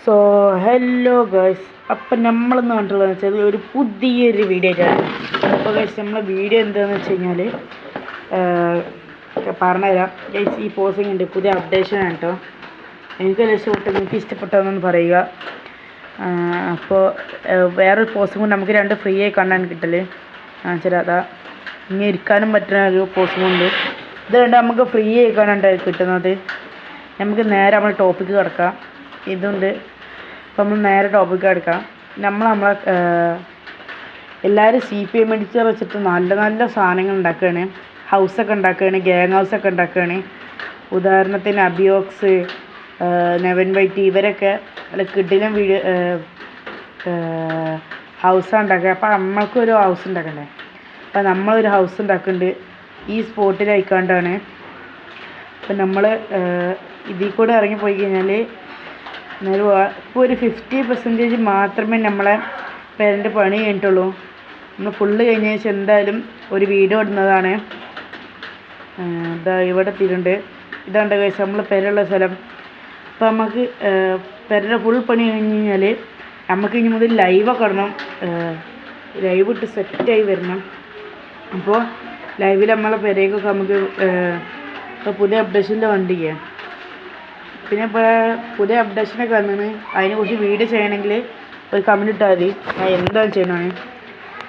So hello guys, അപ്പം നമ്മളെന്ന് പറഞ്ഞിട്ടുള്ളതെന്ന് വെച്ചാൽ ഒരു പുതിയൊരു വീഡിയോ ആയിട്ടാണ്. അപ്പോൾ ഗൈസ് നമ്മളെ വീഡിയോ എന്താണെന്ന് വെച്ച് കഴിഞ്ഞാൽ പറഞ്ഞുതരാം ഗൈസ്. ഈ പോസിങ് ഉണ്ട്, പുതിയ അപ്ഡേഷനാണ് കേട്ടോ. എനിക്കല്ല ഇഷ്ടപ്പെട്ടു, നിങ്ങൾക്ക് ഇഷ്ടപ്പെട്ടതെന്ന് പറയുക. അപ്പോൾ വേറൊരു പോസിങ് കൊണ്ട് നമുക്ക് രണ്ട് ഫ്രീ ആയി കാണാൻ കിട്ടല് ചില അതാ ഇങ്ങനെ ഇരിക്കാനും പറ്റുന്ന ഒരു പോസിങ് ഉണ്ട്. ഇത് രണ്ട് നമുക്ക് ഫ്രീ ആയി കാണാൻ കിട്ടുന്നത്. നമുക്ക് നേരെ നമ്മൾ ടോപ്പിക്ക് കിടക്കാം. ഇതുണ്ട്. അപ്പോൾ നമ്മൾ നേരെ ടോപ്പിക്ക് എടുക്കാം. നമ്മളെ എല്ലാവരും CPM എഡിറ്റർ വെച്ചിട്ട് നല്ല നല്ല സാധനങ്ങൾ ഉണ്ടാക്കുകയാണ്. ഹൗസൊക്കെ ഉണ്ടാക്കുകയാണ്, ഗ്യാങ് ഹൗസൊക്കെ ഉണ്ടാക്കുകയാണ്. ഉദാഹരണത്തിന് അബിയോക്സ്, നെവൻ വൈറ്റ് ഇവരൊക്കെ അല്ല കിഡിലും വീഡിയോ ഹൗസാണ് ഉണ്ടാക്കുക. അപ്പോൾ നമ്മൾക്കൊരു ഹൗസ് ഉണ്ടാക്കണ്ടേ? അപ്പോൾ നമ്മളൊരു ഹൗസ് ഉണ്ടാക്കുന്നുണ്ട് ഈ സ്പോട്ടിലായിക്കാണ്ടാണ്. അപ്പം നമ്മൾ ഇതിൽ കൂടെ ഇറങ്ങിപ്പോയി കഴിഞ്ഞാൽ ഇപ്പോൾ ഒരു 50% മാത്രമേ നമ്മളെ പേരൻ്റെ പണി കഴിഞ്ഞിട്ടുള്ളൂ. നമ്മൾ ഫുള്ള് കഴിഞ്ഞ ശേഷം എന്തായാലും ഒരു വീഡിയോ ഇടുന്നതാണ്. ഇതാ ഇവിടെ എത്തിയിട്ടുണ്ട്. ഇതാണ്ട് കഴിച്ച് നമ്മൾ പേരുള്ള സ്ഥലം. അപ്പോൾ നമുക്ക് പേരുടെ ഫുൾ പണി കഴിഞ്ഞ് കഴിഞ്ഞാൽ നമുക്ക് ഇനി മുതൽ ലൈവൊക്കെ ഇടണം. ലൈവ് ഇട്ട് സെറ്റായി വരണം. അപ്പോൾ ലൈവിൽ നമ്മളെ പേരേക്കൊക്കെ നമുക്ക് ഇപ്പോൾ പുതിയ അപ്ഡേഷൻ്റെ വണ്ടിക്ക് പിന്നെ ഇപ്പോൾ പുതിയ അപ്ഡേഷനൊക്കെ വന്നിന്. അതിനെക്കുറിച്ച് വീഡിയോ ചെയ്യണമെങ്കിൽ ഒരു കമൻറ്റ് ഇട്ടാൽ മതി, ഞാൻ എന്താണ് ചെയ്യണമാണ്.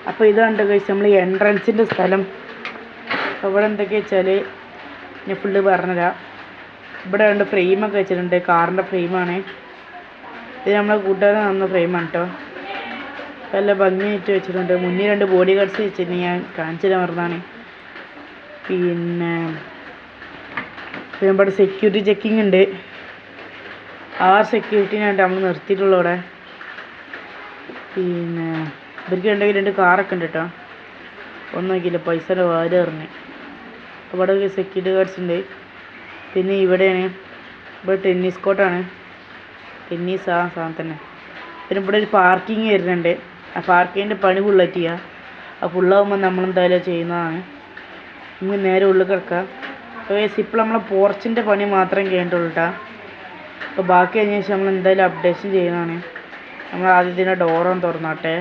അപ്പോൾ ഇതാണ് കഴിച്ച് നമ്മൾ എൻട്രൻസിൻ്റെ സ്ഥലം. അപ്പോൾ ഇവിടെ എന്തൊക്കെയാ വെച്ചാൽ ഞാൻ ഫുള്ള് പറഞ്ഞുതരാം. ഇവിടെ രണ്ട് ഫ്രെയിമൊക്കെ വെച്ചിട്ടുണ്ട്, കാറിൻ്റെ ഫ്രെയിമാണ്. ഇത് നമ്മളെ കൂട്ടുകാരൻ തന്ന ഫ്രെയിമാണ് കേട്ടോ. നല്ല ഭംഗിയായിട്ട് വെച്ചിട്ടുണ്ട്. മുന്നിൽ രണ്ട് ബോഡി ഗാർഡ്സ് വെച്ചിട്ട് ഞാൻ കാണിച്ചു തരാൻ പറഞ്ഞതാണ്. പിന്നെ ഇവിടെ സെക്യൂരിറ്റി ചെക്കിങ് ഉണ്ട്. 6 സെക്യൂരിറ്റിനായിട്ട് നമ്മൾ നിർത്തിയിട്ടുള്ളൂ ഇവിടെ. പിന്നെ ഇവർക്ക് ഉണ്ടെങ്കിൽ 2 കാറൊക്കെ ഉണ്ട് കേട്ടോ. ഒന്നും നോക്കിയില്ല, പൈസയുടെ വാര് എറിഞ്ഞ്. ഇവിടെ സെക്യൂരിറ്റി ഗാർഡ്സ് ഉണ്ട്. പിന്നെ ഇവിടെയാണ്, ഇവിടെ ടെന്നീസ് കോർട്ടാണ്. ടെന്നീസ് ആ സാധനം തന്നെ. പിന്നെ ഇവിടെ ഒരു പാർക്കിങ് വരുന്നുണ്ട്. ആ പാർക്കിങ്ങിൻ്റെ പണി ഫുള്ളായിട്ട് ചെയ്യുക. ആ ഫുള്ളാകുമ്പോൾ നമ്മളെന്തായാലും ചെയ്യുന്നതാണ്. നമുക്ക് നേരെ ഉള്ളിൽ കിടക്കാം. അപ്പോൾ ഇപ്പോൾ നമ്മളെ പോർച്ചിൻ്റെ പണി മാത്രം കഴിഞ്ഞിട്ടുള്ളൂ കേട്ടോ. അപ്പോൾ ബാക്കി കഴിഞ്ഞ ശേഷം നമ്മൾ എന്തായാലും അപ്ഡേഷൻ ചെയ്യുന്നതാണ്. നമ്മൾ ആദ്യത്തിൻ്റെ ഡോറൊന്ന് തുറന്നാട്ടെ.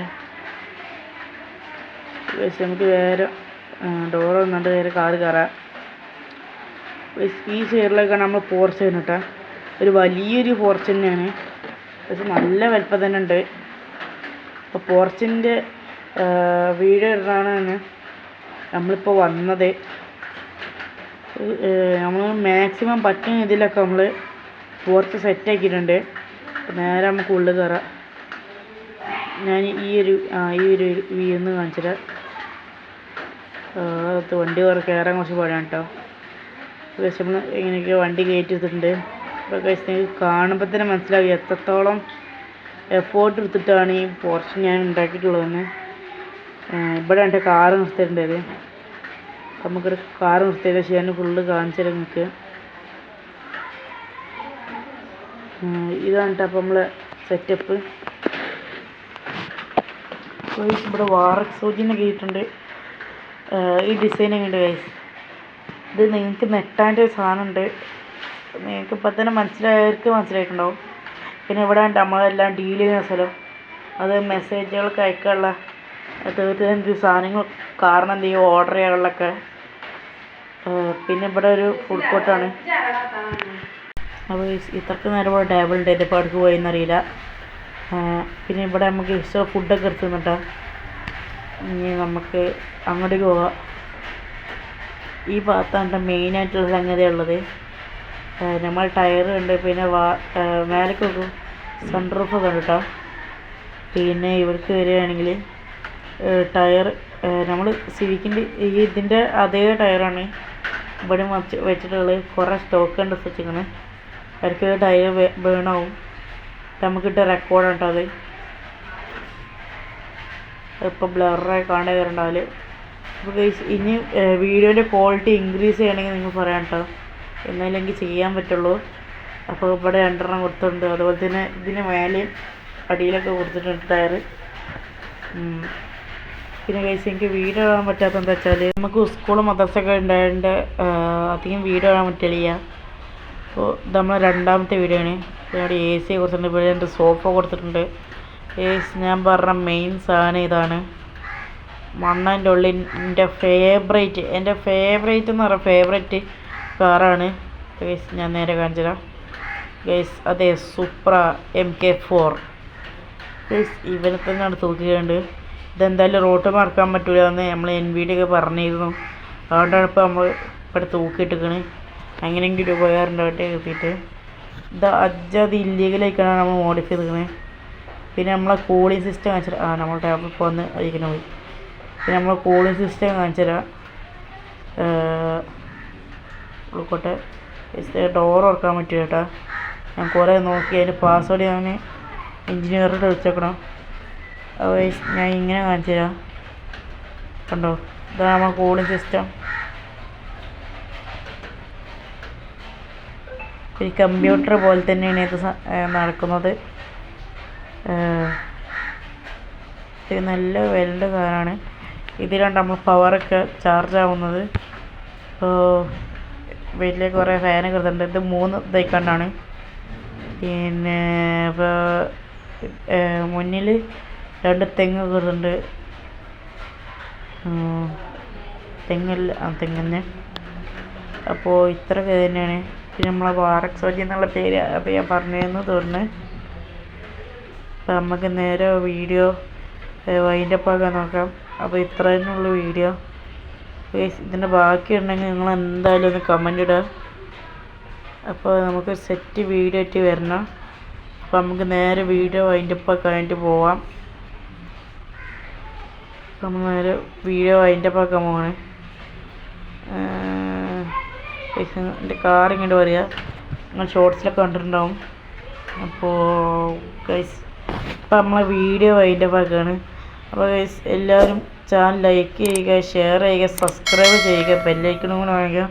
നമുക്ക് വേറെ ഡോറ് വന്നിട്ട് വേറെ കാറ് കയറാം. ഈ സൈഡിലേക്കാണ് നമ്മൾ പോർച്ച് വരുന്നത് കേട്ടോ. ഒരു വലിയൊരു പോർച്ച് തന്നെയാണ്, പക്ഷെ നല്ല വലുപ്പം തന്നെ ഉണ്ട്. അപ്പോൾ പോർച്ചിൻ്റെ വീഡിയോ ഇടാനാണ് നമ്മളിപ്പോൾ വന്നത്. നമ്മൾ മാക്സിമം പറ്റുന്ന ഇതിലൊക്കെ നമ്മൾ പോർച്ച് സെറ്റാക്കിയിട്ടുണ്ട്. അപ്പോൾ നേരെ നമുക്ക് ഉള്ളിൽ കയറാം. ഞാൻ ഈ ഒരു വ്യൂ ഒന്ന് കാണിച്ചിട്ട് വണ്ടി കയറാൻ കുറച്ച് പാടാണ് കേട്ടോ. പക്ഷെ നമ്മൾ ഇങ്ങനെയൊക്കെ വണ്ടി കയറ്റി എടുത്തിട്ടുണ്ട്. അപ്പോൾ കഴിച്ച് കാണുമ്പോൾ തന്നെ മനസ്സിലാവും എത്രത്തോളം എഫേർട്ട് എടുത്തിട്ടാണ് ഈ പോർച്ച് ഞാൻ ഉണ്ടാക്കിയിട്ടുള്ളതെന്ന്. ഇവിടെ എൻ്റെ കാറ് നിർത്തിയിട്ടുണ്ടത്. നമുക്കൊരു കാറ് നിർത്തിയത് ചെയ്യാൻ ഫുള്ള് കാണിച്ചത് നിങ്ങൾക്ക്. ഇതാണ് കേട്ടോ അപ്പോൾ നമ്മളെ സെറ്റപ്പ്. ഇവിടെ വാറക് സൂചിനൊക്കെ ഇട്ടിട്ടുണ്ട്. ഈ ഡിസൈനൊക്കെ ഉണ്ട് ഗൈസ്. ഇത് നിങ്ങൾക്ക് നെട്ടാൻ്റെ ഒരു സാധനമുണ്ട്, നിങ്ങൾക്ക് ഇപ്പം തന്നെ മനസ്സിലായവർക്ക് മനസ്സിലായിട്ടുണ്ടാവും. പിന്നെ ഇവിടെ ഉണ്ട് നമ്മളെല്ലാം ഡീൽ ചെയ്യുന്ന സ്ഥലം. അത് മെസ്സേജുകൾക്ക് അയക്കാനുള്ള 35 സാധനങ്ങൾ കാരണം എന്ത് ചെയ്യും ഓർഡർ ചെയ്യാനുള്ളതൊക്കെ. പിന്നെ ഇവിടെ ഒരു ഫുഡ് കോർട്ടാണ്. അപ്പോൾ ഇത്രയ്ക്ക് നേരം ഇവിടെ ടേബിൾ ഉണ്ട്, ഇതിപ്പോൾ അടുക്ക് പോയെന്നറിയില്ല. പിന്നെ ഇവിടെ നമുക്ക് ഇഷ്ടം ഫുഡൊക്കെ എടുത്ത് നിന്നിട്ടാ. ഇനി നമുക്ക് അങ്ങോട്ടേക്ക് പോകാം. ഈ ഭാഗത്താണ് മെയിനായിട്ടുള്ള സംഗതി ഉള്ളത്. നമ്മൾ ടയർ ഉണ്ട്, പിന്നെ മേലേക്ക് നോക്കും സൺറൂഫൊക്കെ ഉണ്ട് കേട്ടോ. പിന്നെ ഇവർക്ക് വരികയാണെങ്കിൽ ടയർ നമ്മൾ സിവിക്കിൻ്റെ ഇതിൻ്റെ അതേ ടയറാണ് ഇവിടെ വെച്ചിട്ടുള്ളത്. കുറേ സ്റ്റോക്ക് ഉണ്ട് വെച്ചിരിക്കുന്നത്. അവർക്ക് ടയർ ബേണാവും. നമുക്കിട്ട് റെക്കോർഡാണ് കേട്ടോ അത്. ഇപ്പോൾ ബ്ലറായി കാണാൻ വരണ്ടാവില്ല. അപ്പോൾ ഇനി വീഡിയോൻ്റെ ക്വാളിറ്റി ഇൻക്രീസ് ചെയ്യണമെങ്കിൽ നിങ്ങൾ പറയാം കേട്ടോ, എന്നാലും എനിക്ക് ചെയ്യാൻ പറ്റുള്ളൂ. അപ്പോൾ ഇവിടെ 2 കൊടുത്തിട്ടുണ്ട്. അതുപോലെ തന്നെ ഇതിന് മേലെയും അടിയിലൊക്കെ കൊടുത്തിട്ടുണ്ട് ടയർ. പിന്നെ കഴിച്ച് എനിക്ക് വീഡിയോ ഇടാൻ പറ്റാത്ത എന്താ വെച്ചാൽ നമുക്ക് സ്കൂൾ മദ്രസൊക്കെ ഉണ്ടായതുകൊണ്ട് അധികം വീഡിയോ ഇടാൻ പറ്റില്ല. അപ്പോൾ ഇത് നമ്മളെ 2ാമത്തെ വീഡിയോ ആണ്. ഇവിടെ എ സി കൊടുത്തിട്ടുണ്ട്, ഇവിടെ രണ്ട് സോഫ കൊടുത്തിട്ടുണ്ട്. ഞാൻ പറഞ്ഞ മെയിൻ സാധനം ഇതാണ്. മണ്ണൻ്റെ ഉള്ളിൽ എൻ്റെ ഫേവറേറ്റ് എന്ന് പറഞ്ഞാൽ ഫേവറേറ്റ് കാറാണ് ഗൈസ്. ഞാൻ നേരെ കാണിച്ചു തരാം ഗൈസ്. അതെ, സൂപ്ര MK4 ഗൈസ്. ഇവനെ തന്നെയാണ് തൂക്കിയുണ്ട്. ഇതെന്തായാലും റോട്ട് മറക്കാൻ പറ്റില്ല എന്ന് നമ്മൾ NVIDIA ഒക്കെ പറഞ്ഞിരുന്നു. അതുകൊണ്ടാണ് ഇപ്പോൾ നമ്മൾ ഇവിടെ തൂക്കിയിട്ടിരിക്കണ്. അങ്ങനെയെങ്കിലും ഉപകാരമുണ്ടാവട്ടെ എത്തിയിട്ട്. ഇത് അജ്ജത് ഇല്ലീഗലായിക്കാണ് നമ്മൾ മോഡിഫൈ ചെയ്തിരിക്കുന്നത്. പിന്നെ നമ്മളെ കൂളിംഗ് സിസ്റ്റം കാണിച്ചു തരാം. നമ്മൾ ടാബിൽ ഇപ്പോൾ വന്ന് അയക്കണം പോയി. പിന്നെ നമ്മൾ കൂളിംഗ് സിസ്റ്റം കാണിച്ചു തരാം. ഉൾക്കോട്ടെ ഡോർ തുറക്കാൻ പറ്റില്ല കേട്ടോ. ഞാൻ കുറേ നോക്കി, അതിൻ്റെ പാസ്വേഡ് ഞാൻ എഞ്ചിനീയറുടെ വെച്ചേക്കണം. അപ്പോൾ ഞാൻ ഇങ്ങനെ കാണിച്ചു തരാം. കണ്ടോ, ഇതാണ് നമ്മുടെ കൂളിംഗ് സിസ്റ്റം. ഈ കമ്പ്യൂട്ടർ പോലെ തന്നെയാണ് ഇത് നടക്കുന്നത്. ഇത് നല്ല വിലയുടെ കാറാണ്. ഇതിലാണ് നമ്മൾ പവറൊക്കെ ചാർജ് ആവുന്നത്. ഇപ്പോൾ വലിയ കുറേ ഫാനൊക്കെ എടുത്തിട്ടുണ്ട്. ഇത് 3 ഇതായിക്കൊണ്ടാണ്. പിന്നെ ഇപ്പോൾ മുന്നിൽ 2 തെങ്ങൊക്കെ ഇടുന്നുണ്ട്. തെങ്ങന്നെ. അപ്പോൾ ഇത്രയൊക്കെ തന്നെയാണ്. പിന്നെ നമ്മളെ RX-OG എന്നുള്ള പേര് അപ്പോൾ ഞാൻ പറഞ്ഞതെന്ന് തോന്നുന്നു. അപ്പോൾ നമുക്ക് നേരെ വീഡിയോ വൈൻഡപ്പ് ആക്കാൻ നോക്കാം. അപ്പോൾ ഇത്ര തന്നെയുള്ള വീഡിയോ. ഇതിൻ്റെ ബാക്കി ഉണ്ടെങ്കിൽ നിങ്ങൾ എന്തായാലും ഒന്ന് കമൻ്റ് ഇടുക. അപ്പോൾ നമുക്ക് സെറ്റ് വീഡിയോ ആയിട്ട് വരണം. അപ്പോൾ നമുക്ക് നേരെ വീഡിയോ വൈൻഡപ്പ് ആക്കാനായിട്ട് പോവാം. നമ്മൾ നേരെ വീഡിയോ വൈൻഡപ്പ് ആക്കാൻ പോവാണ്. എൻ്റെ കാർ ഇങ്ങോട്ട് പറയുക, നിങ്ങൾ ഷോർട്സിലൊക്കെ കണ്ടിട്ടുണ്ടാവും. അപ്പോൾ ഗൈസ് ഇപ്പോൾ നമ്മളെ വീഡിയോ വൈൻഡപ്പ് ആക്കുകയാണ്. അപ്പോൾ ഗൈസ് എല്ലാവരും ചാനൽ ലൈക്ക് ചെയ്യുക, ഷെയർ ചെയ്യുക, സബ്സ്ക്രൈബ് ചെയ്യുക, ബെല്ലൈക്കണും കൂടെ വാങ്ങിക്കുക.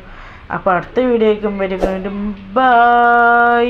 അപ്പോൾ അടുത്ത വീഡിയോ ആയിരിക്കും. ബൈ.